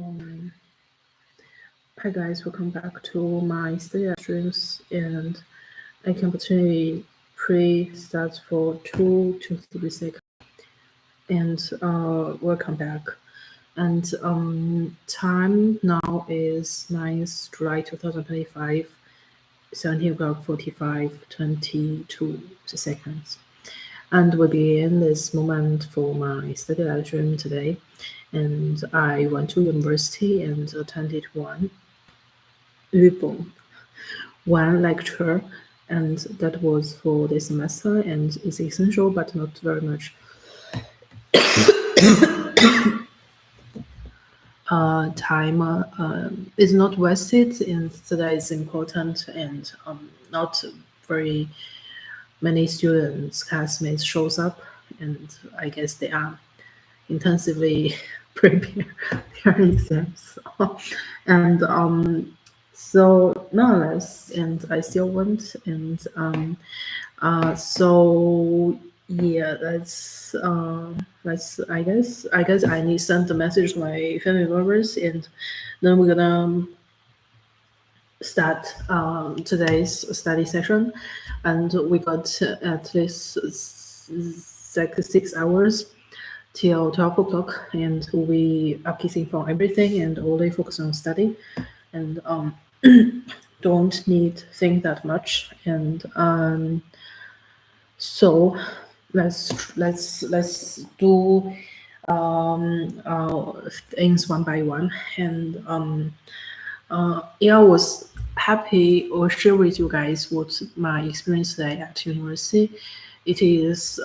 Um, Hi guys, welcome back to my study streams, and I can opportunity pre-start for 2 to 3 seconds, and welcome back. And time now is 9th July 2025, 17 o'clock 45, 22 seconds. And we begin this moment for my study live stream today. And I went to university and attended one lecture, and that was for this semester, and it's essential but not very much time is not wasted, and that is important, and not very many students classmates shows up, and I guess they are intensively prepare their exams. And so nonetheless, and I still went, and so yeah, that's I guess I need to send the message to my family members, and then we're gonna start today's study session, and we got at least like 6 hours till 12 o'clock, and we are kissing from everything and only focus on study, and don't need think that much, and so let's do things one by one, and yeah, I was happy or share with you guys what my experience today at university. It is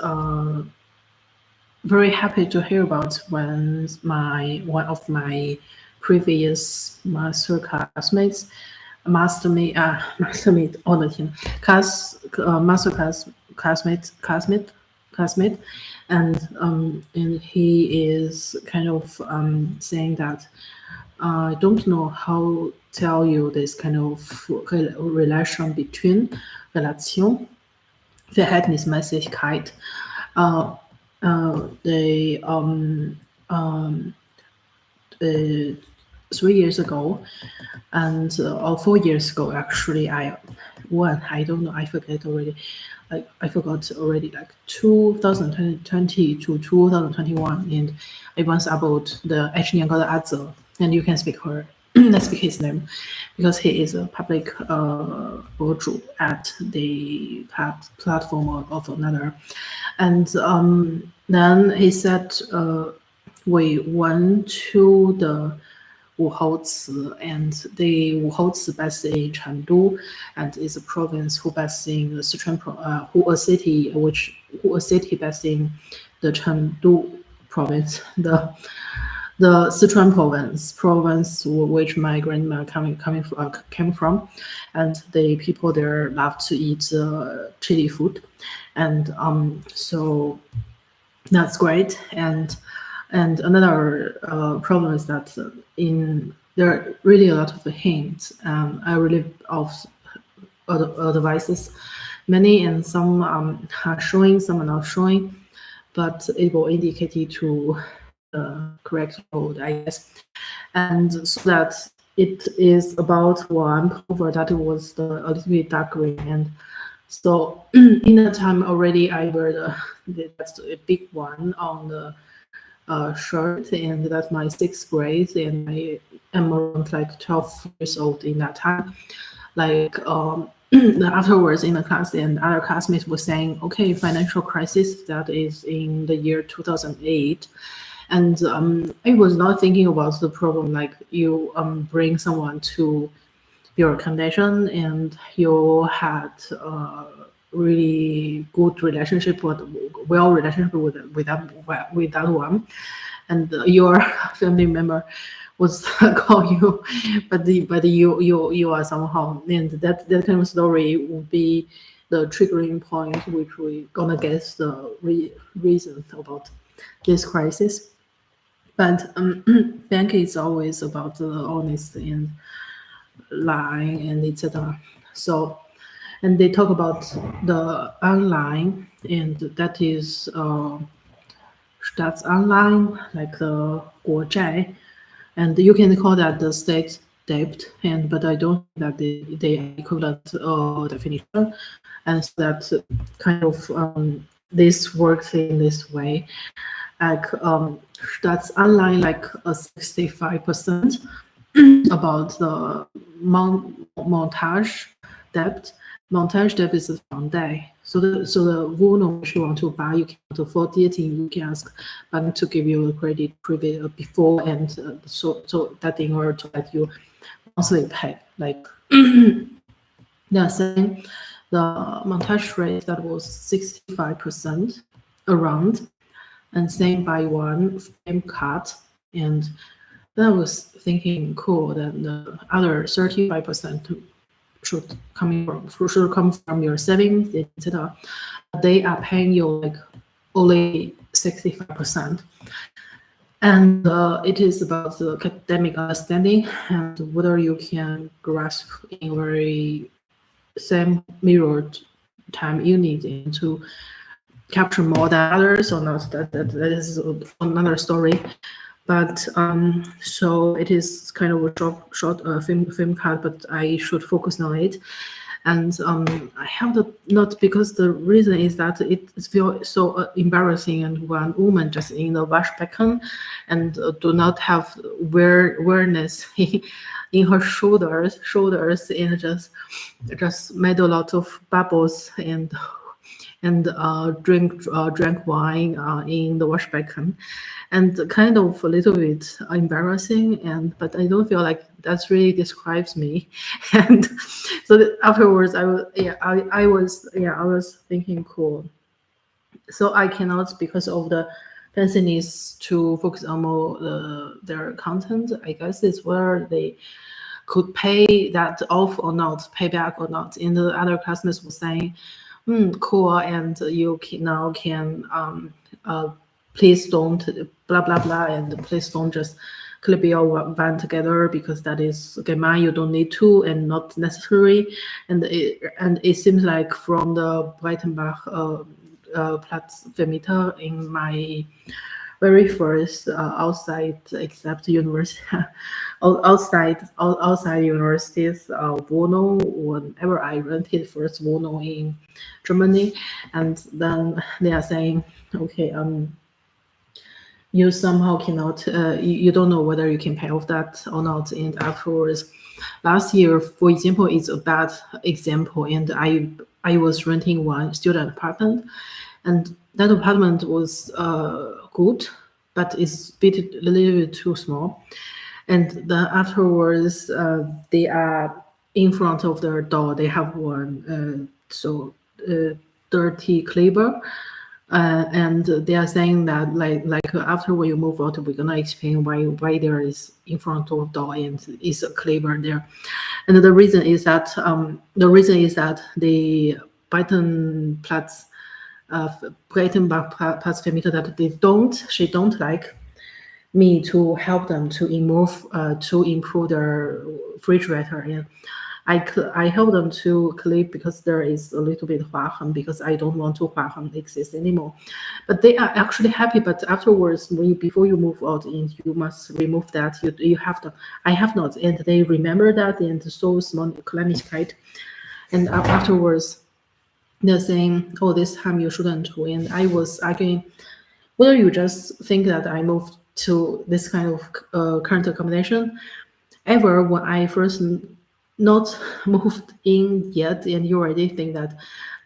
very happy to hear about when one of my previous master classmates, master classmate, and he is kind of saying that I don't know how tell you this kind of relation between Relation, Verhältnismäßigkeit. They 3 years ago, and or 4 years ago actually, I don't know, I forget already. I forgot already, like 2020 to 2021, and I once about the Azze, and you can speak her. Let's speak his name, because he is a public virtual at the platform of another. And then he said we went to the Wuhaozi, and the Wuhaozi based in Chengdu, and is a province who based in the Sichuan, who a city based in the Chengdu province, the Sichuan province which my grandma came from, and the people there love to eat chili food, and so that's great. And another problem is that there are really a lot of hints. I really of devices, many, and some are showing, some are not showing, but it will indicate you to the correct road, I guess. And so that it is about one over that it was a little bit dark green, and so in that time already I wear that's a big one on the shirt, and that's my 6th grade, and I am around like 12 years old in that time. Like afterwards in the class, and other classmates were saying, okay, financial crisis, that is in the year 2008. And I was not thinking about the problem, like you bring someone to your accommodation and you had really good relationship with that one, and your family member was call you, but you are somehow, and that kind of story would be the triggering point which we gonna guess the reason about this crisis. But bank is always about the honesty and lying and etc. So, and they talk about the online, and that is that's online, like the 国债 and you can call that the state debt, and but I don't think that they are equivalent definition, and so that kind of this works in this way. Like that's unlike like a 65% about the montage debt. Montage debt is from day. So the Vuno which you want to buy, you can't afford it, and you can ask bank to give you a credit before, and so that in order to let you monthly pay. Like they're saying the montage rate that was 65% around, and same by one frame cut, and then I was thinking, cool. Then the other 35% should come from your savings, etc. They are paying you like only 65%, and it is about the academic understanding and whether you can grasp in very same mirrored time you need to capture more than others or not. That is another story. But so it is kind of a short film cut, but I should focus on it. And I have the not because the reason is that it feels so embarrassing, and one woman just in the wash basin and do not have awareness in her shoulders, and just made a lot of bubbles and drank wine in the wash basin, and kind of a little bit embarrassing. And but I don't feel like that really describes me. And so afterwards, I was thinking, cool. So I cannot, because of the fanciness, to focus on more their content. I guess it's where they could pay that off or not, pay back or not. And the other customers were saying, cool, and you now can please don't blah blah blah, and please don't just clip your van together, because that is Gemma, you don't need to and not necessary. And it seems like from the Breitenbach Platz Vermieter in my very first outside except university outside universities Wohnung, whenever I rented first Wohnung in Germany, and then they are saying, okay, you somehow cannot you don't know whether you can pay off that or not. And afterwards, last year, for example, is a bad example, and I was renting one student apartment, and that apartment was good, but it's a little bit too small. And then afterwards, they are in front of their door. They have one dirty cleaver, and they are saying that like after we move out, we're gonna explain why there is in front of door and is a cleaver there. And the reason is that the Breitenplatz Breitenbach Vermieter, that she don't like me to help them to improve their refrigerator. And I help them to clip because there is a little bit Huaheng, because I don't want to Huaheng exist anymore. But they are actually happy. But afterwards, before you move out, and you must remove that. You have to. I have not, and they remember that, and so small Kleinigkeit. And afterwards, they're saying, "Oh, this time you shouldn't." And I was arguing, whether you just think that I moved to this kind of current accommodation, ever when I first not moved in yet, and you already think that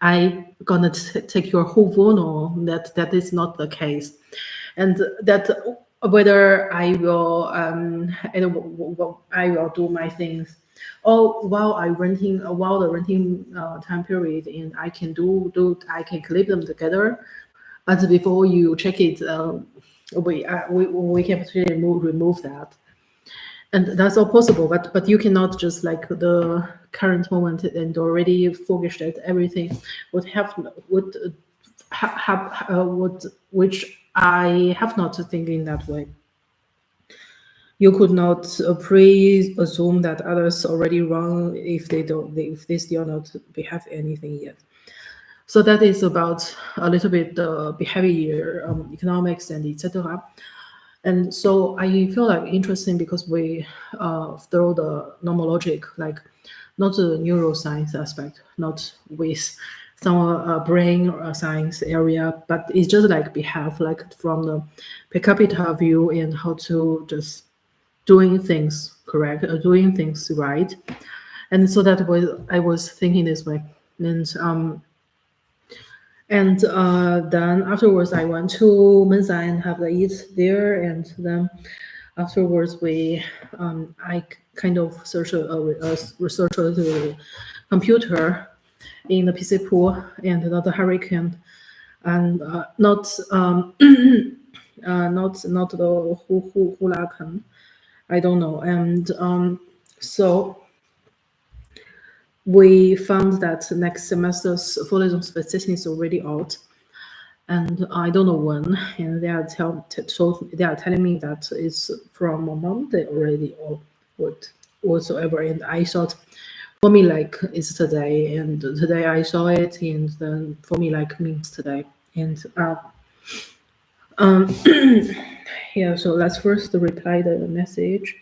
I gonna take your whole Vono, that is not the case. And that whether I will I will do my things, or while the renting time period, and I can I can clip them together. But before you check it, we can potentially remove that, and that's all possible. But you cannot just like the current moment and already forget that everything which I have not thinking that way. You could not pre-assume that others already wrong if they still not have anything yet. So that is about a little bit the behavior, economics, and etc. And so I feel like interesting because we throw the normal logic, like not the neuroscience aspect, not with some brain science area, but it's just like behave, like from the per capita view and how to just doing things correct, doing things right. And so that was I was thinking this way, and then afterwards, I went to Mensa and have the eat there. And then afterwards, I kind of research a little computer in the PC pool and not the hurricane, and not the hurricane. I don't know. And so we found that next semester's Vorlesung specific is already out, and I don't know when. And they are telling me that it's from a Monday already or what whatsoever. And I thought, for me, like it's today, and today I saw it, and then for me, like means today. And um, yeah. So let's first reply the message.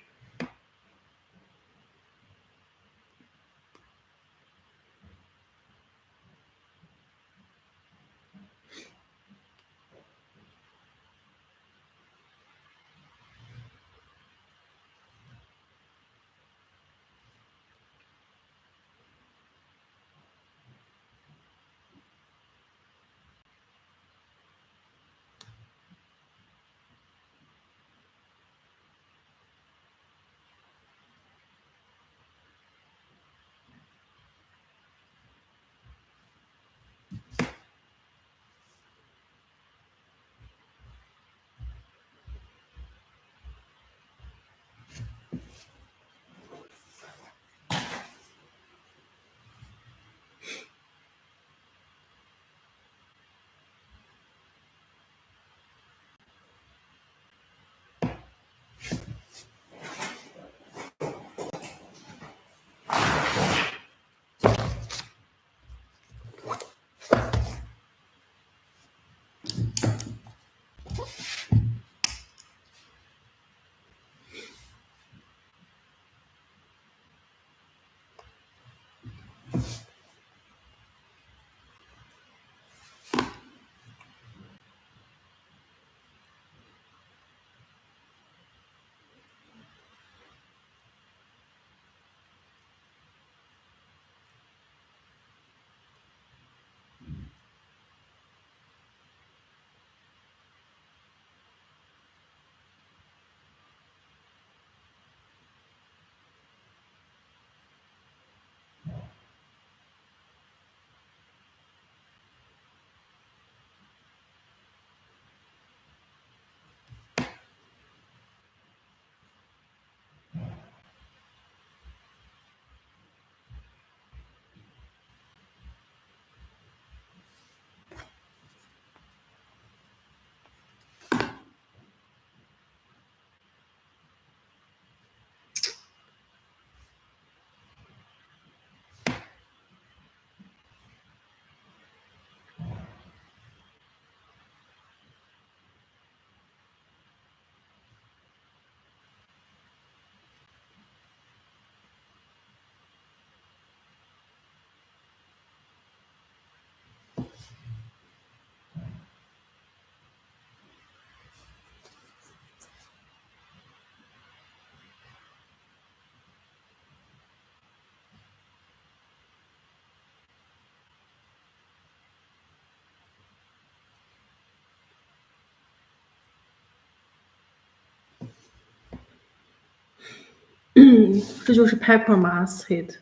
这就是 Pepper Mass Hit，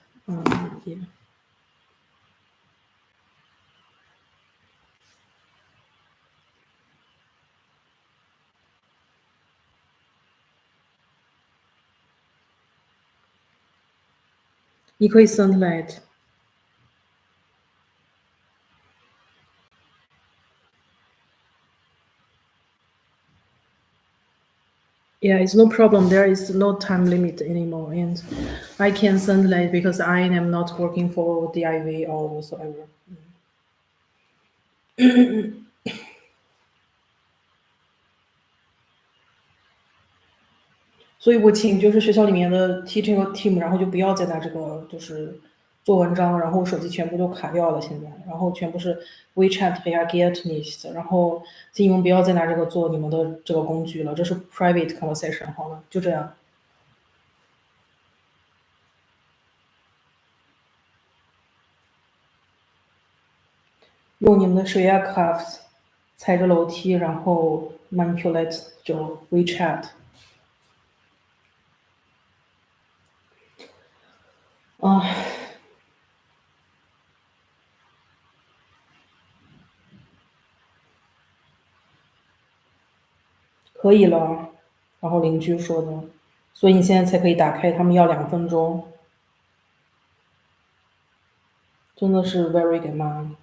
也你可以 send that. Yeah, it's no problem. There is no time limit anymore, and I can send that because I am not working for DIV or whatsoever. 所以我请就是学校里面的 teaching team，然后就不要再拿这个就是做文章，然后我手机全部都卡掉了现在，然后全部是 WeChat 和 Get nicht，然后请你们不要再拿这个做你们的这个工具了，这是 private conversation，好了，就这样。用你们的水压 cuffs 踩着楼梯，然后 manipulate 就 WeChat。啊，可以了。然后邻居说的，所以你现在才可以打开，他们要2分钟，真的是 very 给妈。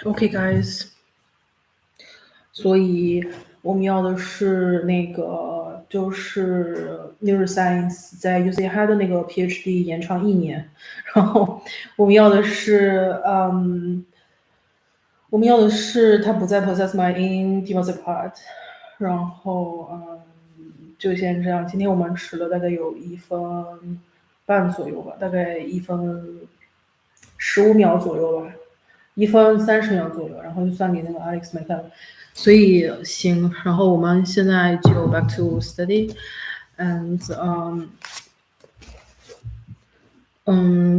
OK guys，所以我们要的是那个就是 neuroscience 在 UCI 的那个 PhD 延长1年，然后我们要的是我们要的是它不再 possess my in deposit part，然后就先这样。今天我们吃了大概有1分半左右吧，大概1分15秒左右吧。1分30秒左右，然后就算给那个 Alex 买单，所以行，然后我们现在就 back to study and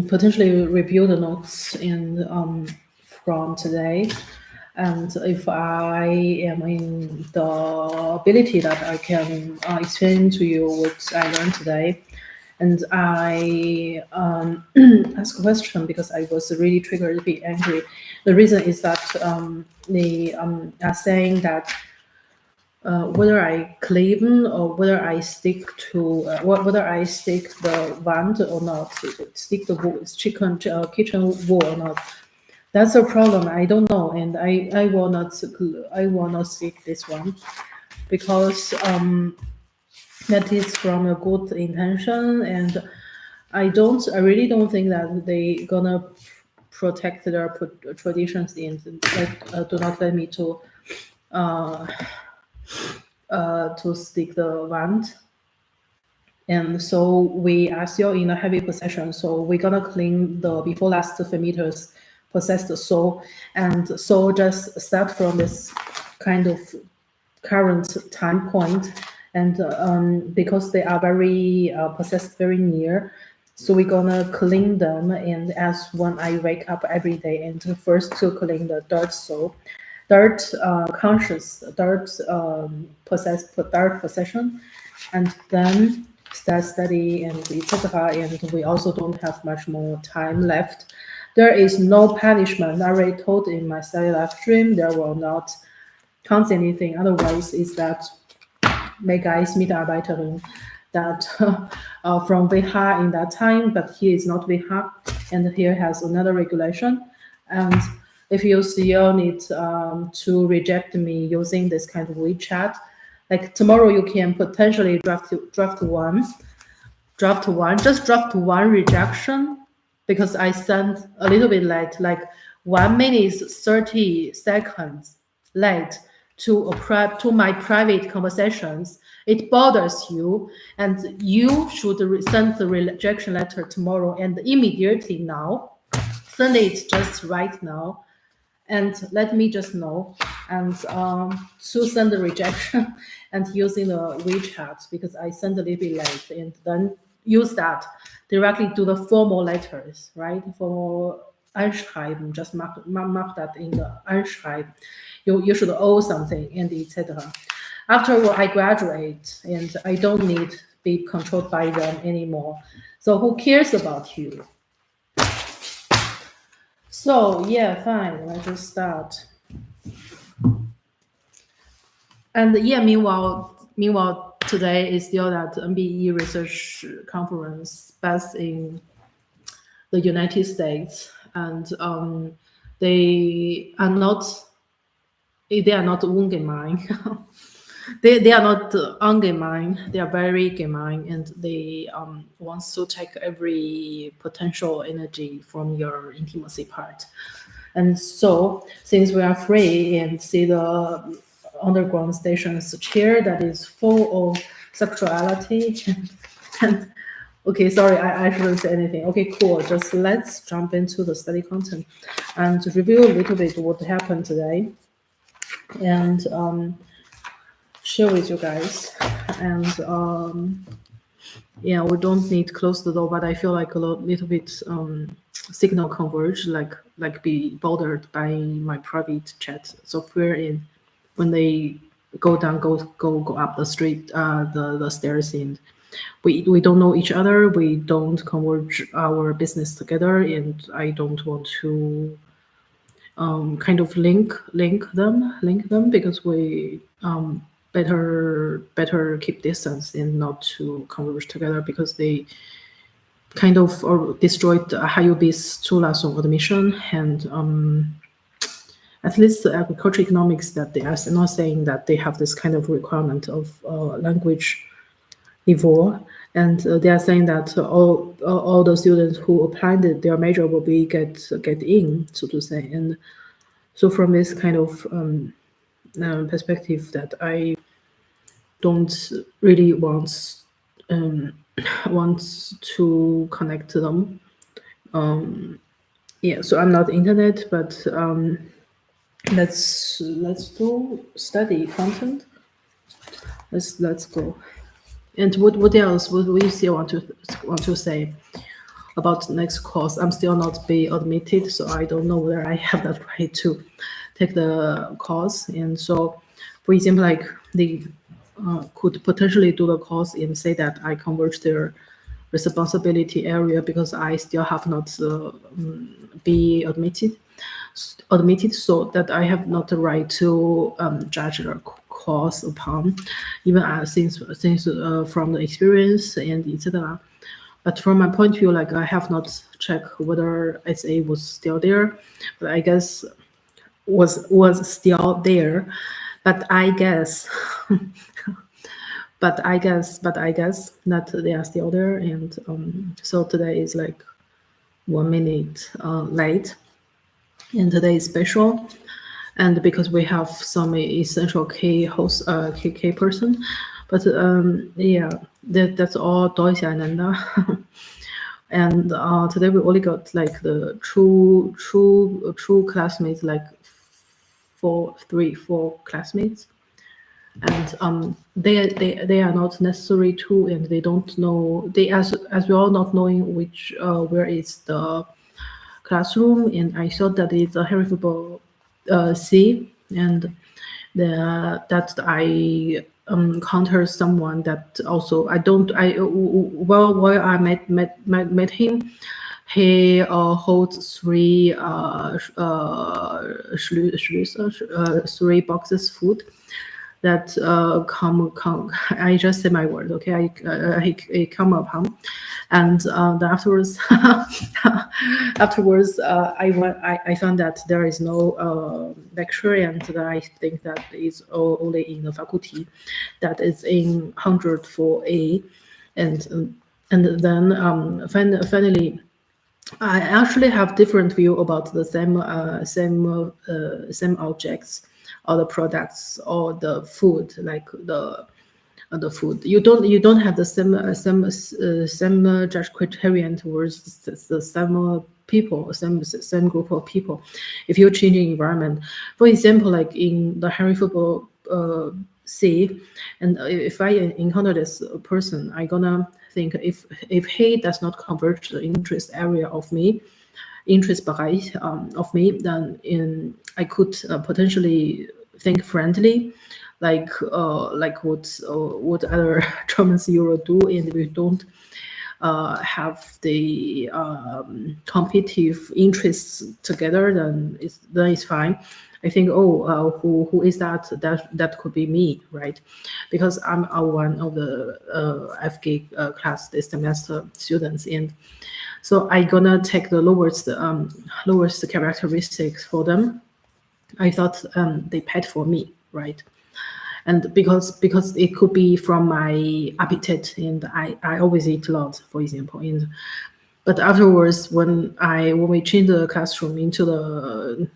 potentially review the notes and from today. And if I am in the ability that I can explain to you what I learned today, and I ask a question because I was really triggered to be angry. The reason is that they are saying that whether I claim or whether I stick to whether I stick the wand or not, stick the wall, kitchen wall or not. That's a problem. I don't know, and I will not stick this one because that is from a good intention, and I really don't think that they gonna protect their traditions and do not let me to stick the wand. And so we are still in a heavy possession, so we're gonna clean the before last meters possessed soul, and so just start from this kind of current time point, and because they are very possessed very near, So we're gonna clean them, and as when I wake up every day, and first to clean the dirt soul, dirt conscious, dirt dirt possession, and then start study and etc. And we also don't have much more time left. There is no punishment. I already told in my study live stream there will not count anything. Otherwise, is that Mega is Mitarbeiterin that from WH in that time, but here is not WH, and here has another regulation. And if you still need to reject me using this kind of WeChat, like tomorrow you can potentially just draft one rejection because I sent a little bit late, like 1 minute 30 seconds late to my private conversations. It bothers you, and you should send the rejection letter tomorrow and immediately now. Send it just right now and let me just know and to send the rejection and using the WeChat because I sent a little bit late and then use that directly to the formal letters, right? For Anschreiben, just mark that in the Anschreiben. You should owe something and etc. After I graduate and I don't need be controlled by them anymore. So who cares about you? So yeah, fine. Let's just start. And yeah, meanwhile, today is still that MBE research conference based in the United States, and they are not ungemein. they are not ungemein. They are very gemein, and they wants to take every potential energy from your intimacy part. And so, since we are free and see the underground station's chair that is full of sexuality and okay, sorry, I shouldn't say anything. Okay, cool. Just let's jump into the study content and review a little bit what happened today and share with you guys. And yeah, we don't need to close the door, but I feel like a little bit signal converge, like be bothered by my private chat software in when they go up the street, the stairs, and we don't know each other. We don't converge our business together, and I don't want to kind of link them because we better keep distance and not to converge together because they kind of destroyed Hayubis Zulassung admission and at least the agriculture economics that they are not saying that they have this kind of requirement of language niveau, and they are saying that all the students who applied their major will be get in, so to say. And so from this kind of perspective, that I don't really want to connect to them. Yeah, so I'm not internet, but let's do study content. Let's go. And what else would we still want to say about next course? I'm still not be admitted, so I don't know whether I have that right to take the course. And so, for example, like they could potentially do the course and say that I converge their responsibility area because I still have not be admitted, so that I have not the right to judge their course upon, even since from the experience and etc. But from my point of view, like I have not checked whether SA was still there, but I guess was still there. But I guess, but I guess that they are still there, and so today is like 1 minute late, and today is special. And because we have some essential K host, K person, but yeah, that's all Deutsche Ananda. And today we only got like the true classmates, like 4 classmates. and they are not necessary to, and they don't know, they as well not knowing which where is the classroom. And I thought that it's a Harry C, and that I encountered someone that also I don't I well while I met him, he holds three boxes food that come I just say my word, okay, he come upon, and then afterwards I found that there is no lecture, and then I think that is only in the faculty that is in 104A, and then finally I actually have different view about the same objects or the products or the food, like the food. You don't have the same judge criterion towards the same people, same group of people. If you're changing environment, for example, like in the Harry football C, and if I encounter this person, I gonna think if he does not converge the interest area of me, Interessbereich of me, then I could potentially think friendly, like what other Germans Euro do, and we don't have the competitive interests together, then it's fine. I think, who is that? That could be me, right? Because I'm one of the FG class this semester students, and so I gonna take the lowest characteristics for them. I thought they paid for me, right? And because it could be from my appetite, and I always eat a lot, for example. And but afterwards, when we changed the classroom into the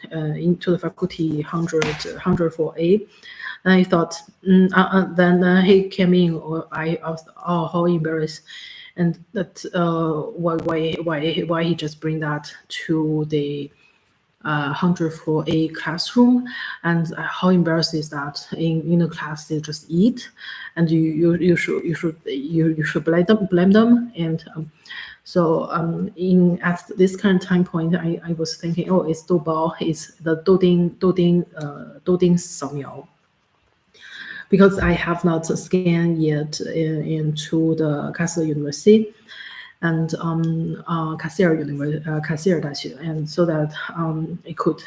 faculty 104A, and I thought, then he came in, or I was, how embarrassed, and that why he just bring that to the 104A classroom, and how embarrassing is that in a class they just eat, and you should blame them. And in at this kind of time point, I was thinking, oh, it's Doubao, it's the Doding Saomiao, because I have not scanned yet into the Kassel University and Kassel 大学, and so that it could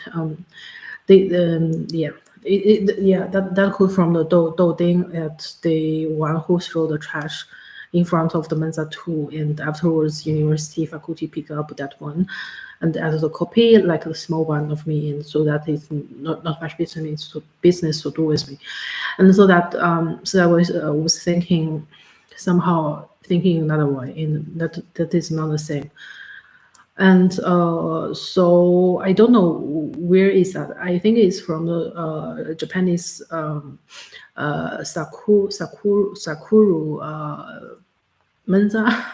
yeah. That could from the Doding at the one who throw the trash in front of the Mensa 2, and afterwards university faculty pick up that one and add the copy, like the small one of me, and so that is not much business to do with me. And so that I was thinking, somehow thinking another way, and that is not the same. And so I don't know where is that. I think it's from the Japanese sakuru mensa,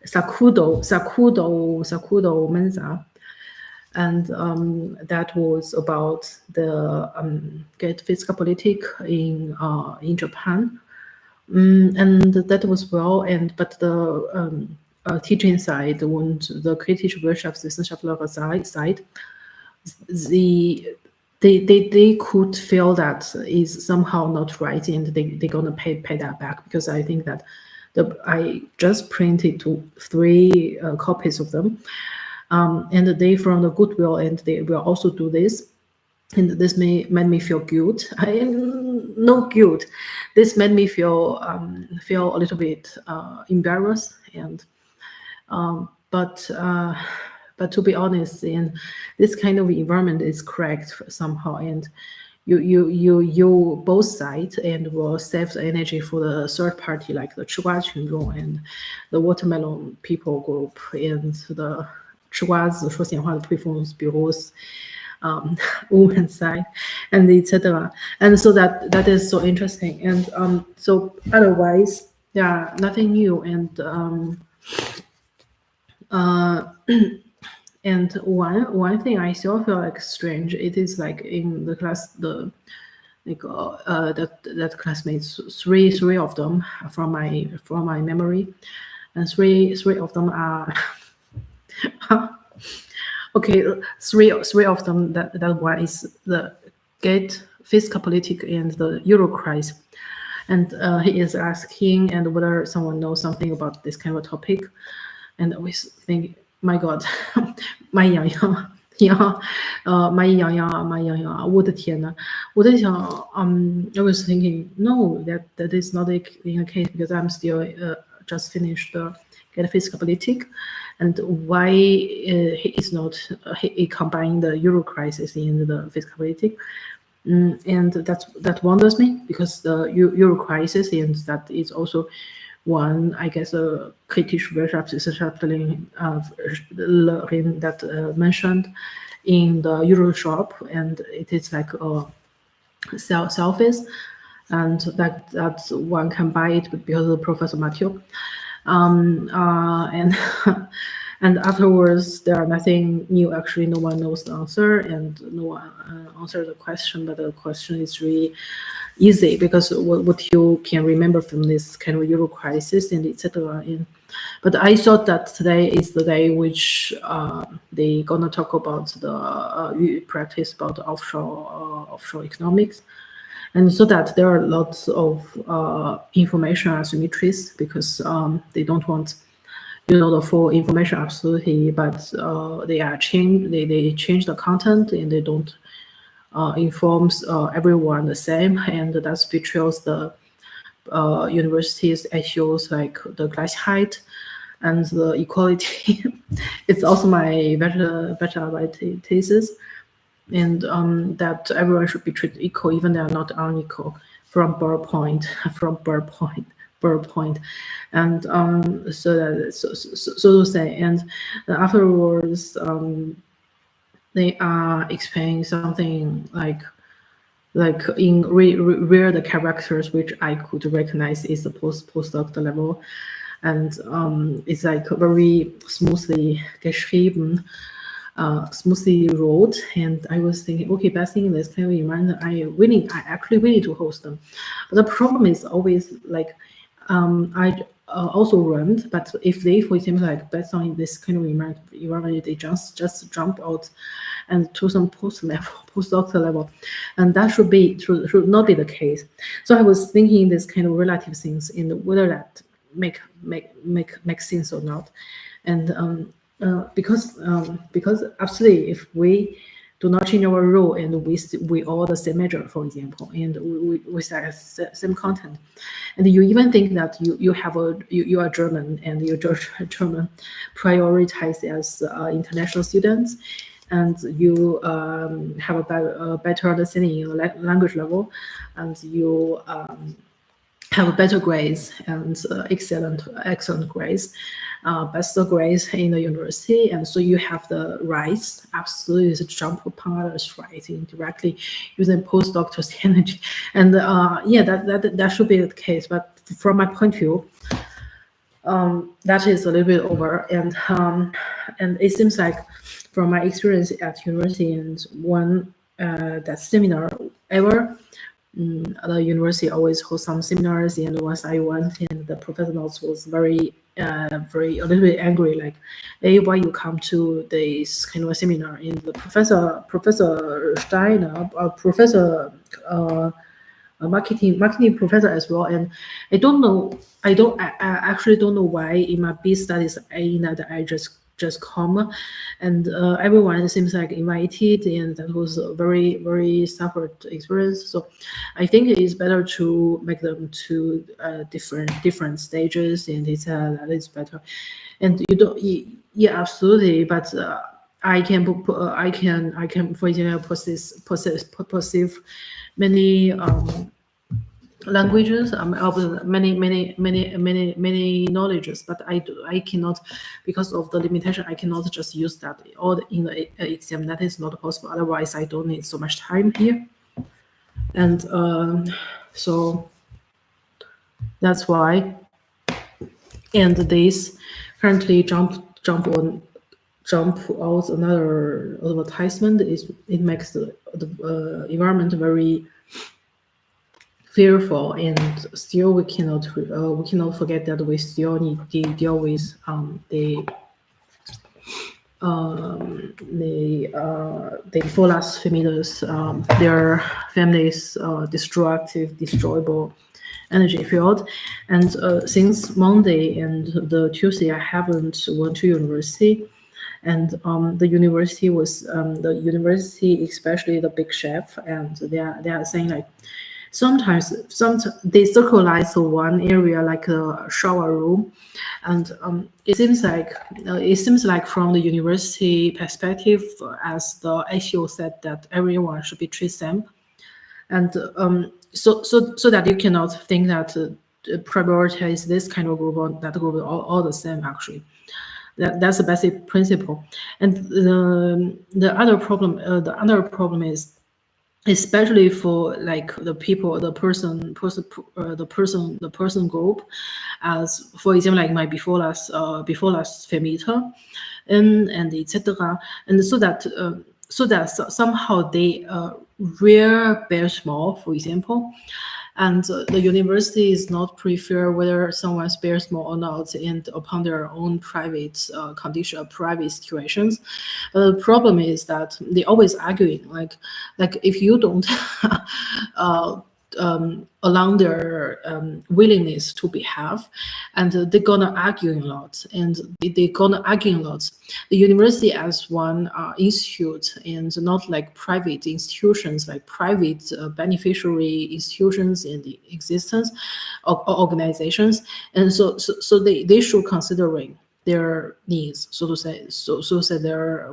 sakudo mensa, and that was about the get physical politic in Japan. And that was well, but the teaching side, when the creative Wirtschaftswissenschaftler side, they could feel that is somehow not right, and they're gonna pay that back, because I think that I just printed three copies of them, and they from the goodwill, and they will also do this. And this made me feel guilt. No guilt. This made me feel a little bit embarrassed, and but to be honest, in this kind of environment is correct somehow, and you both sides, and will save the energy for the third party, like the 吃瓜群众 and the watermelon people group, and the 吃瓜子说闲话的退风，比如woman side, and etc. And so that is so interesting. And so otherwise, yeah, nothing new. And and one thing I still feel like strange, it is like in the class, the that classmates, three of them from my memory, and three of them are okay. Three of them, that one is the Gate fiscal politic and the Euro crisis. And he is asking and whether someone knows something about this kind of topic. And I always think, my God, 蚂蚁洋洋呀，蚂蚁洋洋，蚂蚁洋洋，我的天呐！我在想，I was thinking, no, that is not the case because I'm still just finished the get fiscal politic, and why he is not he combined the Euro crisis in the fiscal politic. And that wonders me because the Euro crisis, and that is also one, I guess, kritisch Wirtschaftswissenschaftlerin that mentioned in the Euro shop, and it is like selfish, and that one can buy it because of Professor Mathieu. And and afterwards there are nothing new. Actually, no one knows the answer, and no one answered the question. But the question is really easy because what you can remember from this kind of Euro crisis and etc. But I thought that today is the day which they gonna talk about the practice about offshore economics. And so that there are lots of information asymmetries because they don't want, the full information absolutely, but they change the content and they don't informs everyone the same, and that betrays the university's issues like the Gleichheit and the equality. It's also my bachelor thesis. And that everyone should be treated equal, even they are not unequal, from birth point, and so to say. And afterwards, they are explaining something like in rare the characters which I could recognize is the postdoctoral level, and it's like very smoothly geschrieben. Smoothly wrote, and I was thinking, okay, best thing in this kind of environment, I actually willing to host them. But the problem is always like, I also learned, but if they, for example, like best on this kind of environment, they just jump out and to some postdoctoral level, and that should not be the case. So I was thinking this kind of relative things in whether that make sense or not, and because absolutely, if we do not change our rule and we all the same measure, for example, and we start same content, and you even think that you are German and your German prioritized as international students, and you have a better understanding in the language level, and you have better grades and excellent grades, best grades in the university, and so you have the rights absolutely to jump upon others' rights indirectly using postdoctoral energy, and yeah, that should be the case. But from my point of view, that is a little bit over, and it seems like from my experience at university and one that seminar ever. The university always holds some seminars, and once I went, and the professor was very a little bit angry, like, hey, why you come to this kind of a seminar? And the Professor Steiner, Professor a marketing professor as well, and I actually don't know why in my B studies that I just come, and everyone seems like invited, and that was a very suffered experience. So I think it is better to make them to different stages, and it's that is better. And you don't, yeah, absolutely, but I can for example perceive many languages, many knowledges, but I cannot, because of the limitation, I cannot just use that all in the exam. That is not possible. Otherwise, I don't need so much time here, and so that's why. And this currently jump out another advertisement. It makes the environment very fearful, and still we cannot forget that we still need to deal with the Folas families, their families' destructive, destroyable energy field. And since Monday and the Tuesday, I haven't went to university. And the university especially the big chef, and they are saying like sometimes they circleize one area like a shower room, and it seems like from the university perspective, as the ACO said, that everyone should be treated same, and so that you cannot think that prioritize this kind of group or that group, all the same actually. That's the basic principle. And the other problem is, especially for like the people, the person group, as for example like my before last Vermieter, and etc. And so that somehow they rare bear small, for example, and the university is not prefer whether someone bears small or not, and upon their own private condition, private situations. But the problem is that they always arguing like if you don't allow their willingness to behave, and they're gonna argue a lot, and they're gonna argue a lot. The university as one institute, and not like private institutions, like private beneficiary institutions in the existence of organizations, and so they should considering their needs, so to say, so say their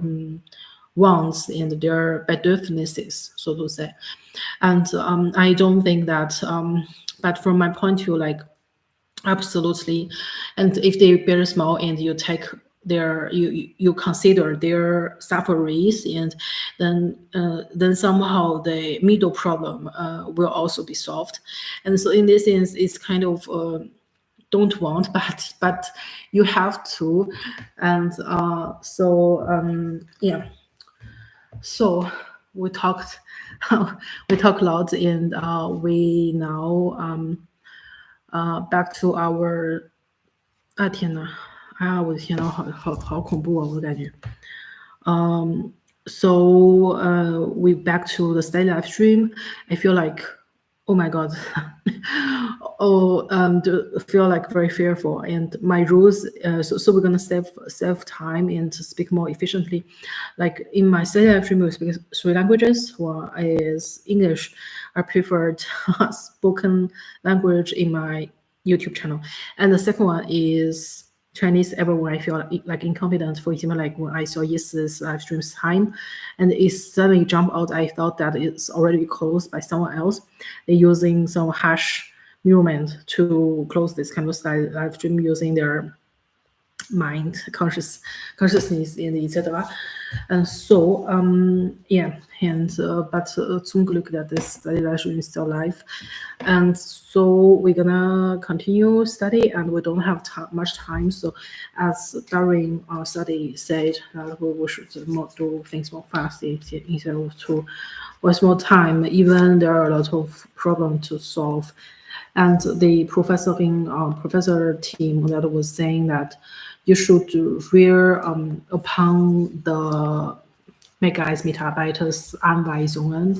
wants and their bedarfnesses, so to say. And I don't think that, but from my point of view, like absolutely. And if they very small and you take their you consider their sufferings, and then somehow the middle problem will also be solved. And so in this sense, it's kind of don't want, but you have to. And yeah. So we talked we talked a lot, and we now back to our 天呐，我的天呐，好恐怖啊，我感觉。So we back to the study live stream. I feel like, oh my god, feel like very fearful. And my rules, so we're gonna save time and speak more efficiently. Like in my study live stream, we speak 3 languages. One is English. I preferred spoken language in my YouTube channel, and the second one is Chinese. Everywhere I feel like inconfident. For example, like when I saw yesterday's live stream's time, and it suddenly jumped out, I thought that it's already closed by someone else. They're using some hash movement to close this kind of live stream using their mind, consciousness, and etc. And so yeah, and but zum Glück that this study live stream is still live, and so we're gonna continue study, and we don't have much time. So as during our study said, we should do things more fast instead of to waste more time, even there are a lot of problems to solve. And the professor team that was saying that you should rear upon the Megaeis-Mitarbeiters Anweisungen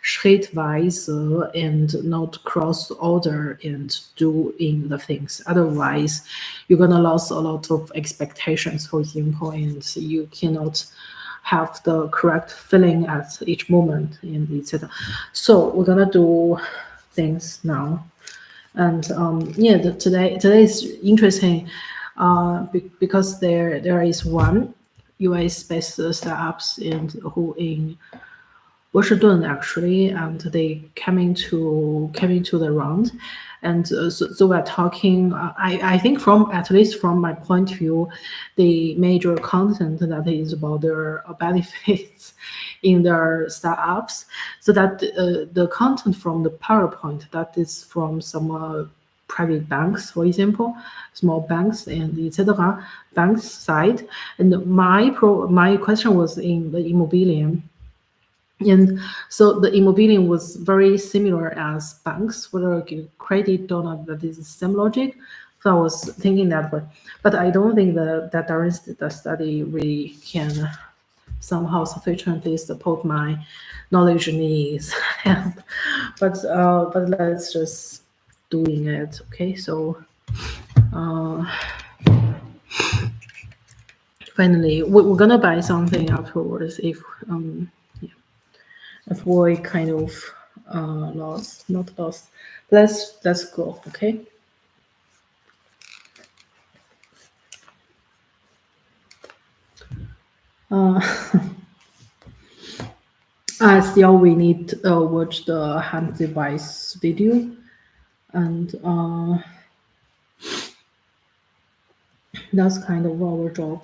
schrittweise and not cross order and doing the things. Otherwise, you're gonna lose a lot of expectations, for example, and you cannot have the correct feeling at each moment, and etc. So we're gonna do things now. And yeah, today is interesting because there is one US-based startups and who in Washington actually, and they coming to the round, and so we're talking. I think from at least from my point of view, the major content that is about their benefits in their startups. So that the content from the PowerPoint that is from some private banks, for example, small banks and etc. banks side. And my question was in the immobilian. And so the immobilian was very similar as banks, whether you give credit or not, that is the same logic. So I was thinking that way. But I don't think that the study really can somehow sufficiently support my knowledge needs. But let's just doing it. Okay, so uh, finally we're gonna buy something afterwards yeah, if we kind of lost, not lost. Let's go. Okay. Uh, still we need to watch the hand device video, and that's kind of our job.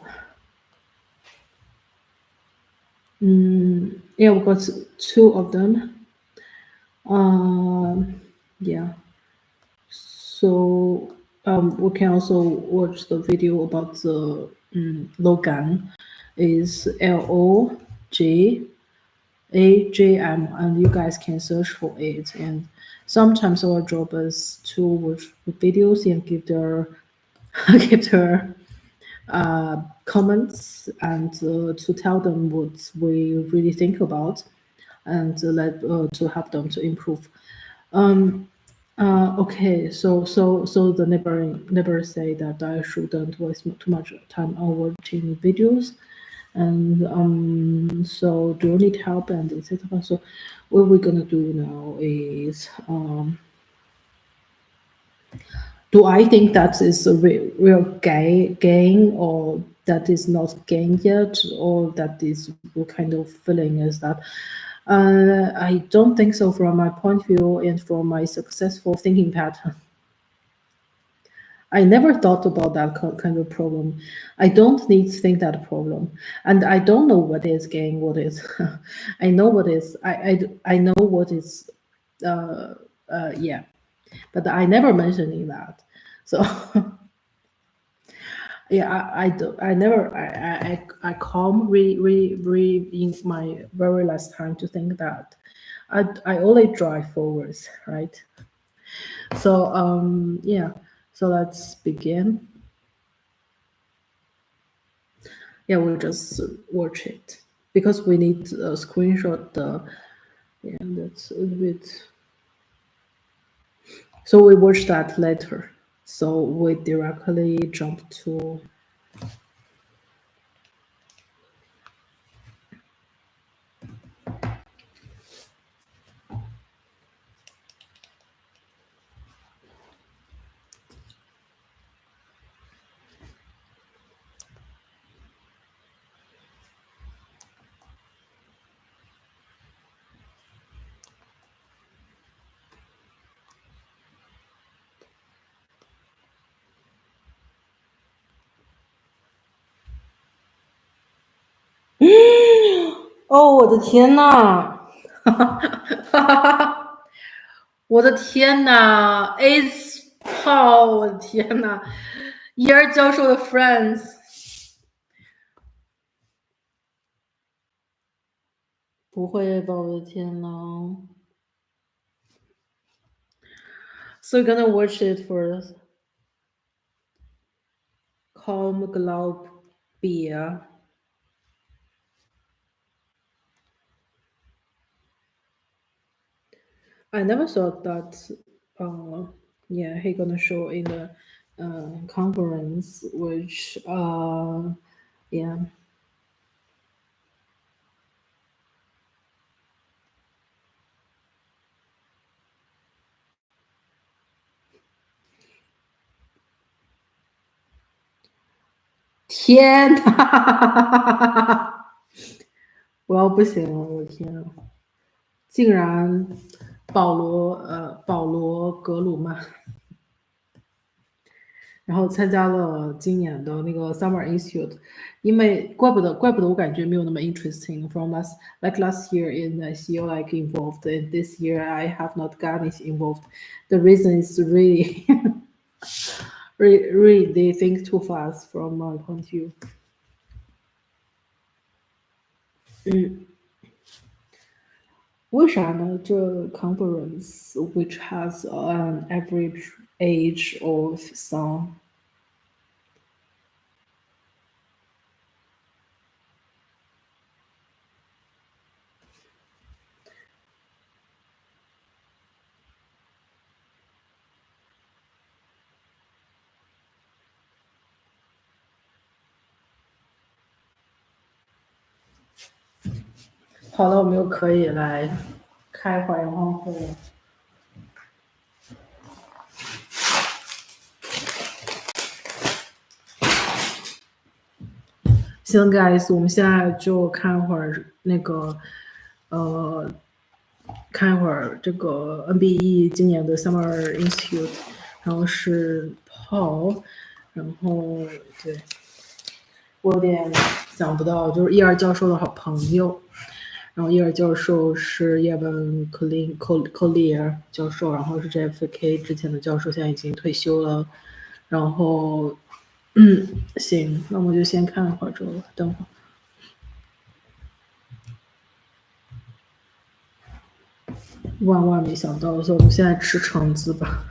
Yeah, we got two of them. Yeah. So we can also watch the video about the Logan. Is LOGAJM, and you guys can search for it. And sometimes our job is to watch the videos and give their give their comments, and to tell them what we really think about, and to help them to improve. Okay, so the neighbor say that I shouldn't waste too much time on watching videos, and so do you need help and etc. So what we're gonna do now is do I think that is a real gain, or that is not gain yet, or that is what kind of feeling is that? I don't think so from my point of view and from my successful thinking pattern. I never thought about that kind of problem. I don't need to think that problem, and I don't know what is gain, what is. I know what is. I know what is. Yeah, but I never mentioning that. So yeah, I do. I never. I calm re in my very last time to think that. I only drive forwards, right? So yeah. So let's begin. Yeah, we'll just watch it because we need a screenshot. Yeah, that's a bit. So we watch that later. So we directly jump to.哦，我的天呐！我的天呐！It's 炮！我的天呐！伊尔教授的 Friends，不会吧！我的天呐！So you're gonna watch it for Calm Globe Beer. I never thought that. Uh, yeah, he gonna show in the conference, which yeah. 天呐！我要不行了，我的天啊！竟然保罗格鲁曼，然后参加了今年的那个 Summer Institute，因为怪不得我感觉没有那么 interesting from last year in ICO like involved, and this year I have not gotten involved. The reason is really really they think too fast from my point of view. 为啥呢？这 conference which has an average age of some 好了，我们又可以来开会，然后行，guys，我们现在就看会儿那个，看一会儿这个 NBE 今年的 Summer Institute，然后是 Paul，然后对我有点想不到，就是伊尔教授的好朋友，然后伊尔教授是叶文克利尔教授，然后是 JFK 之前的教授，现在已经退休了，然后行，那我就先看会儿这个，等会儿。万万没想到，所以我们现在吃橙子吧。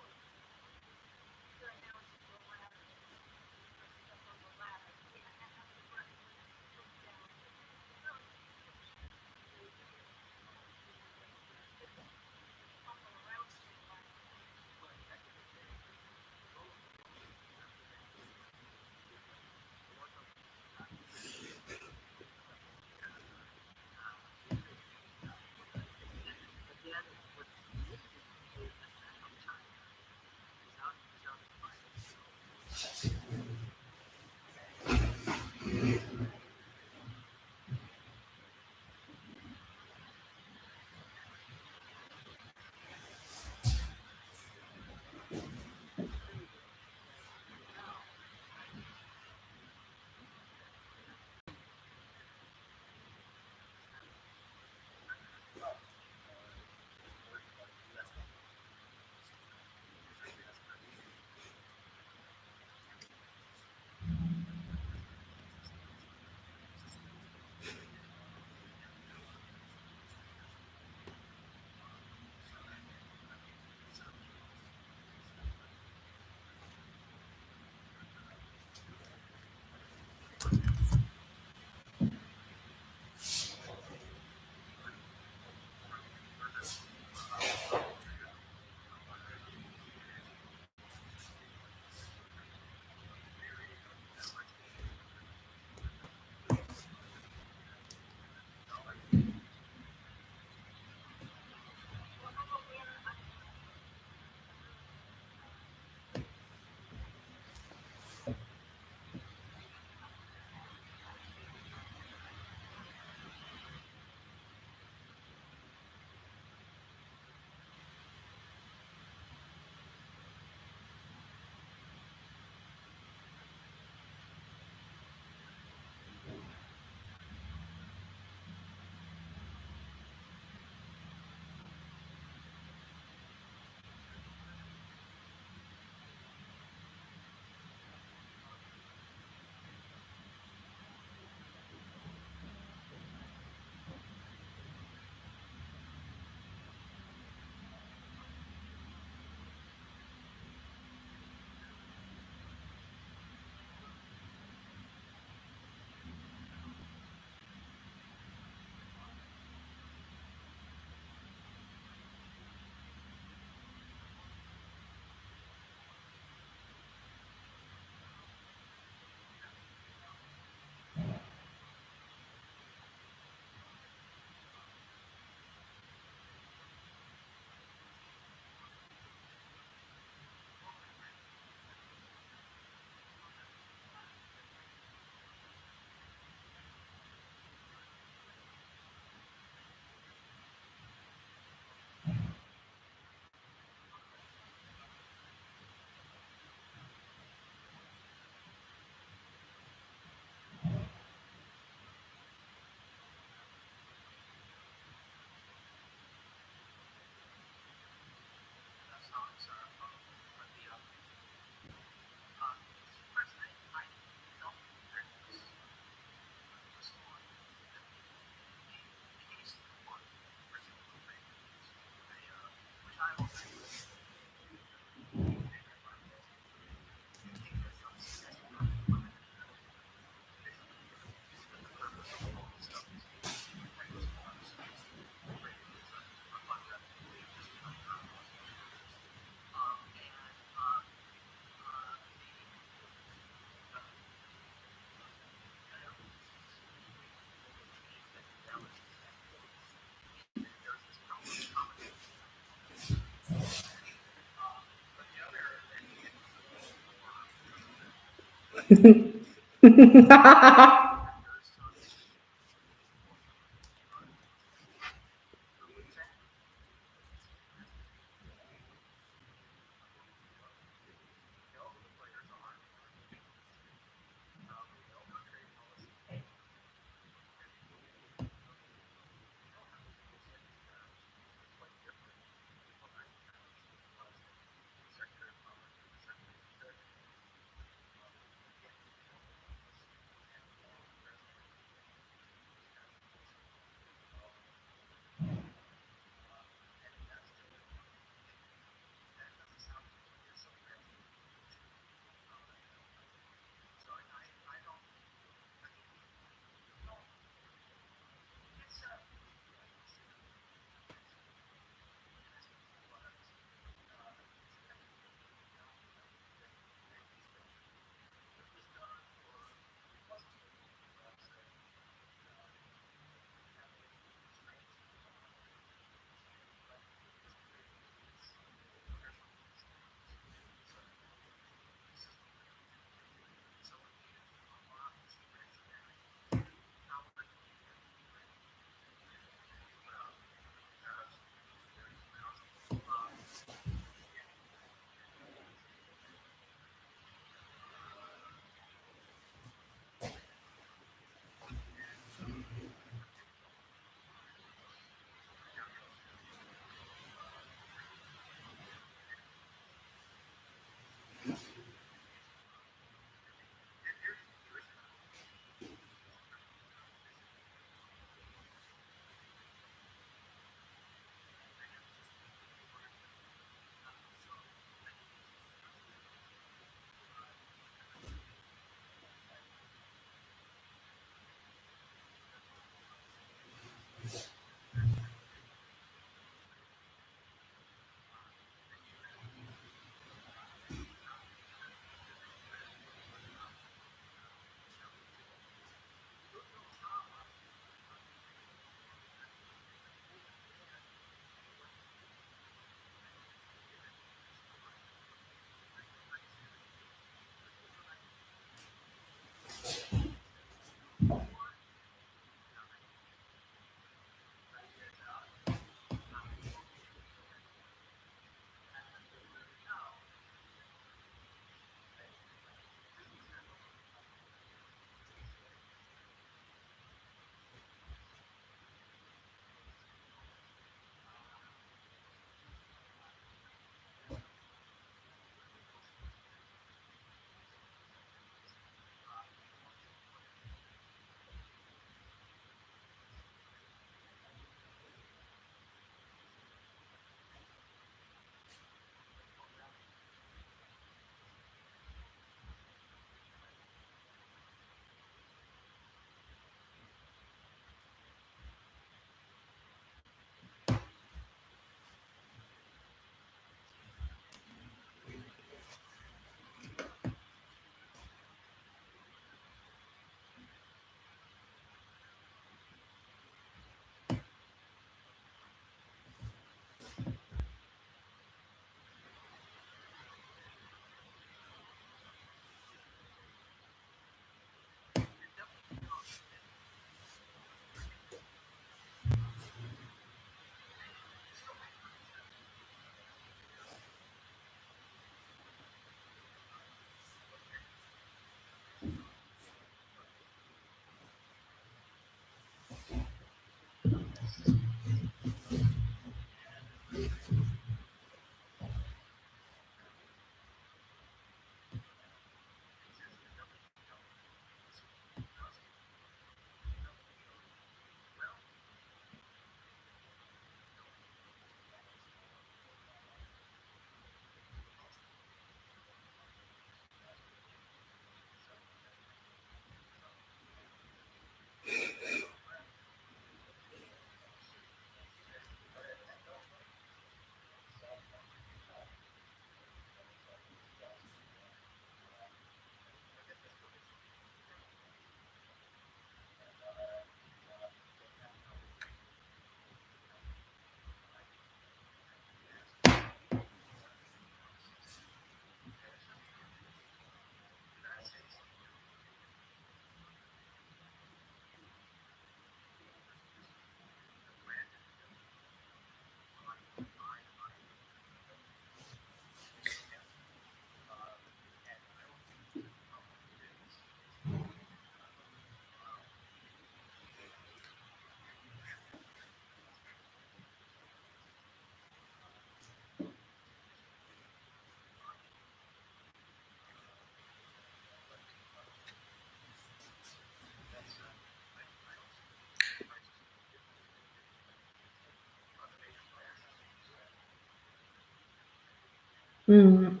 嗯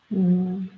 嗯。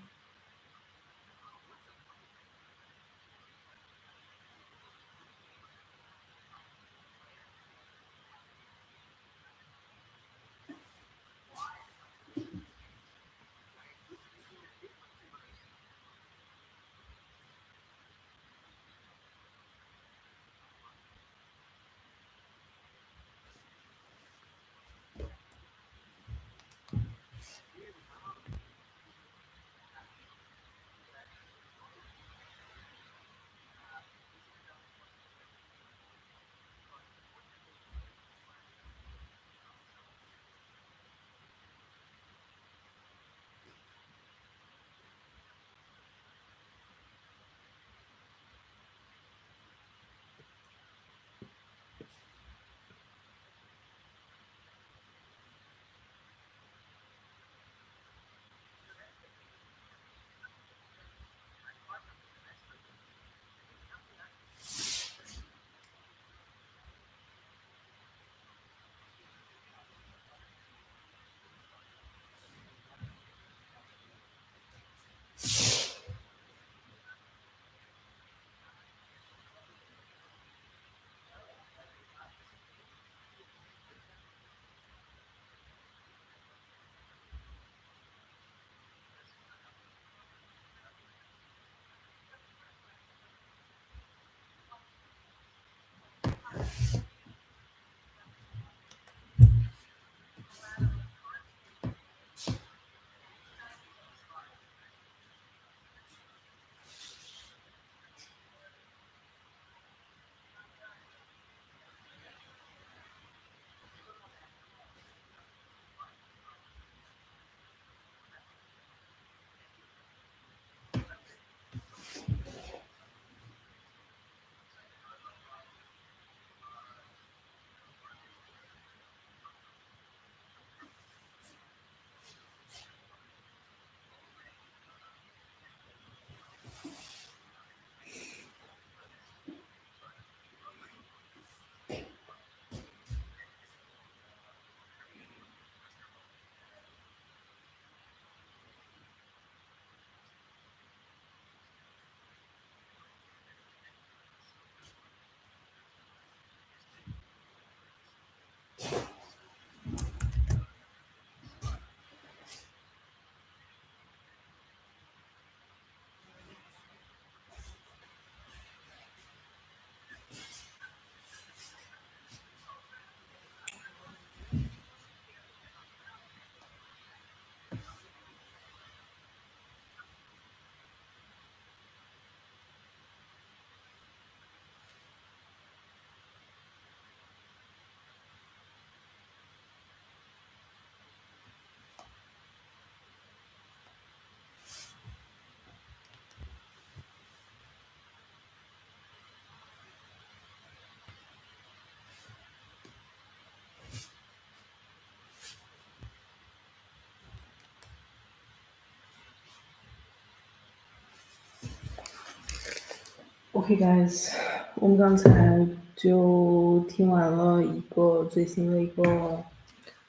OK guys，我们刚才就听完了一个最新的一个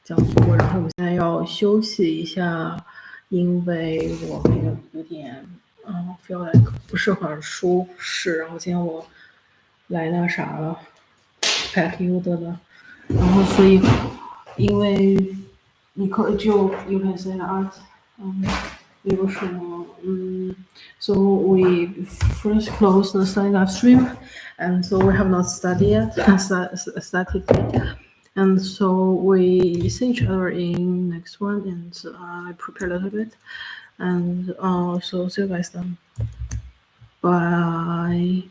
讲座，然后我们现在要休息一下，因为我那个有点feel like 不是很舒适，然后今天我来那啥了，pack u 的了，然后所以因为你可以就 you can say that，比如说so we first close the study live stream, and so we have not studied yet, started yet. And so we see each other in next one, and I prepare a little bit. And so see you guys then. Bye.